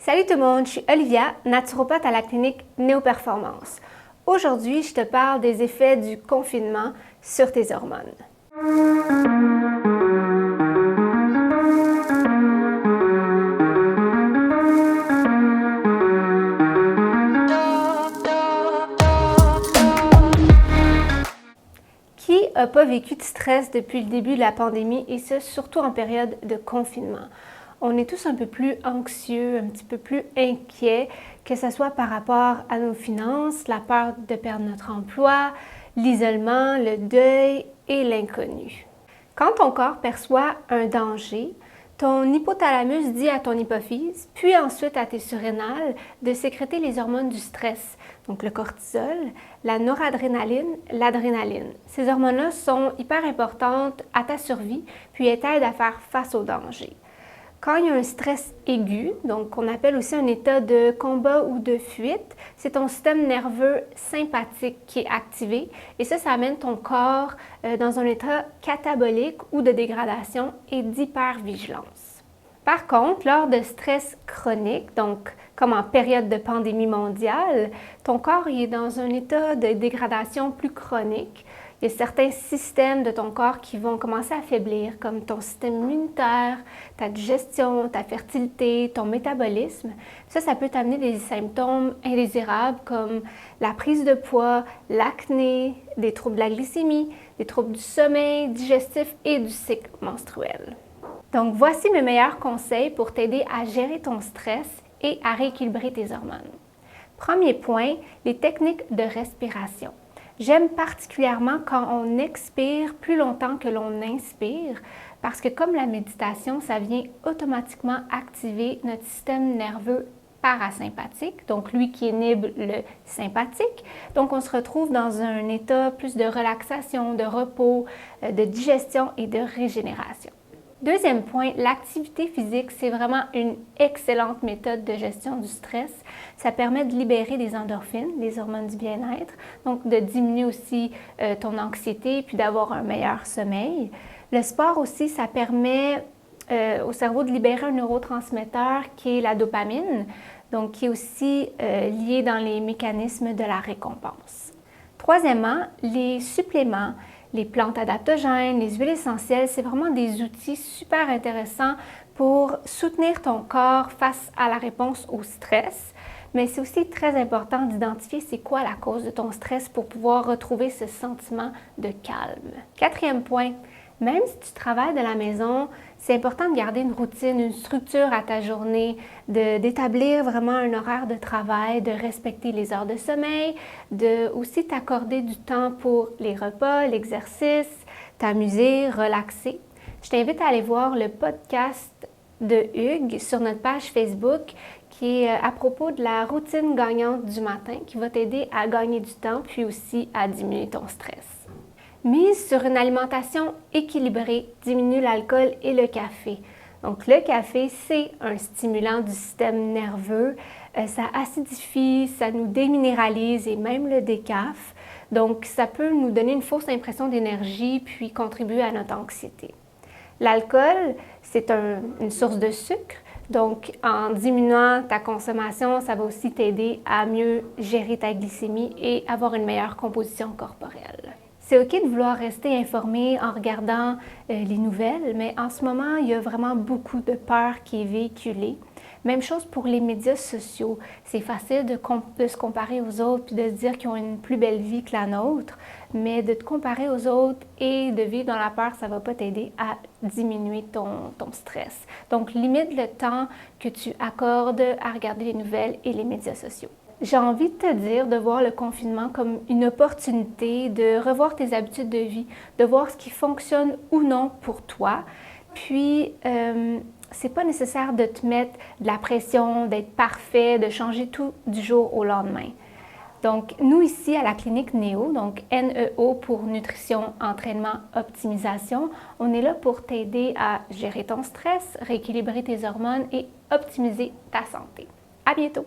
Salut tout le monde, je suis Olivia, naturopathe à la clinique Néo-Performance. Aujourd'hui, je te parle des effets du confinement sur tes hormones. Qui n'a pas vécu de stress depuis le début de la pandémie et ce, surtout en période de confinement? On est tous un peu plus anxieux, un petit peu plus inquiets, que ce soit par rapport à nos finances, la peur de perdre notre emploi, l'isolement, le deuil et l'inconnu. Quand ton corps perçoit un danger, ton hypothalamus dit à ton hypophyse, puis ensuite à tes surrénales, de sécréter les hormones du stress, donc le cortisol, la noradrénaline, l'adrénaline. Ces hormones-là sont hyper importantes à ta survie, puis elles t'aident à faire face au danger. Quand il y a un stress aigu, donc qu'on appelle aussi un état de combat ou de fuite, c'est ton système nerveux sympathique qui est activé et ça amène ton corps dans un état catabolique ou de dégradation et d'hypervigilance. Par contre, lors de stress chronique, donc comme en période de pandémie mondiale, ton corps est dans un état de dégradation plus chronique. Il y a certains systèmes de ton corps qui vont commencer à faiblir, comme ton système immunitaire, ta digestion, ta fertilité, ton métabolisme. Ça peut t'amener des symptômes indésirables comme la prise de poids, l'acné, des troubles de la glycémie, des troubles du sommeil, digestif et du cycle menstruel. Donc, voici mes meilleurs conseils pour t'aider à gérer ton stress et à rééquilibrer tes hormones. Premier point, les techniques de respiration. J'aime particulièrement quand on expire plus longtemps que l'on inspire parce que comme la méditation, ça vient automatiquement activer notre système nerveux parasympathique, donc lui qui inhibe le sympathique. Donc on se retrouve dans un état plus de relaxation, de repos, de digestion et de régénération. Deuxième point, l'activité physique, c'est vraiment une excellente méthode de gestion du stress. Ça permet de libérer des endorphines, les hormones du bien-être, donc de diminuer aussi ton anxiété puis d'avoir un meilleur sommeil. Le sport aussi, ça permet au cerveau de libérer un neurotransmetteur qui est la dopamine, donc qui est aussi lié dans les mécanismes de la récompense. Troisièmement, les suppléments. Les plantes adaptogènes, les huiles essentielles, c'est vraiment des outils super intéressants pour soutenir ton corps face à la réponse au stress. Mais c'est aussi très important d'identifier c'est quoi la cause de ton stress pour pouvoir retrouver ce sentiment de calme. Quatrième point, même si tu travailles de la maison, c'est important de garder une routine, une structure à ta journée, d'établir vraiment un horaire de travail, de respecter les heures de sommeil, de aussi t'accorder du temps pour les repas, l'exercice, t'amuser, relaxer. Je t'invite à aller voir le podcast de Hugues sur notre page Facebook qui est à propos de la routine gagnante du matin qui va t'aider à gagner du temps puis aussi à diminuer ton stress. Mise sur une alimentation équilibrée, diminue l'alcool et le café. Donc le café, c'est un stimulant du système nerveux. Ça acidifie, ça nous déminéralise et même le décaf. Donc ça peut nous donner une fausse impression d'énergie puis contribuer à notre anxiété. L'alcool, c'est une source de sucre. Donc, en diminuant ta consommation, ça va aussi t'aider à mieux gérer ta glycémie et avoir une meilleure composition corporelle. C'est OK de vouloir rester informé en regardant les nouvelles, mais en ce moment, il y a vraiment beaucoup de peur qui est véhiculée. Même chose pour les médias sociaux. C'est facile de se comparer aux autres puis de se dire qu'ils ont une plus belle vie que la nôtre, mais de te comparer aux autres et de vivre dans la peur, ça ne va pas t'aider à diminuer ton stress. Donc, limite le temps que tu accordes à regarder les nouvelles et les médias sociaux. J'ai envie de te dire de voir le confinement comme une opportunité de revoir tes habitudes de vie, de voir ce qui fonctionne ou non pour toi. Puis, c'est pas nécessaire de te mettre de la pression, d'être parfait, de changer tout du jour au lendemain. Donc, nous ici à la clinique Néo, donc NEO pour nutrition, entraînement, optimisation, on est là pour t'aider à gérer ton stress, rééquilibrer tes hormones et optimiser ta santé. À bientôt!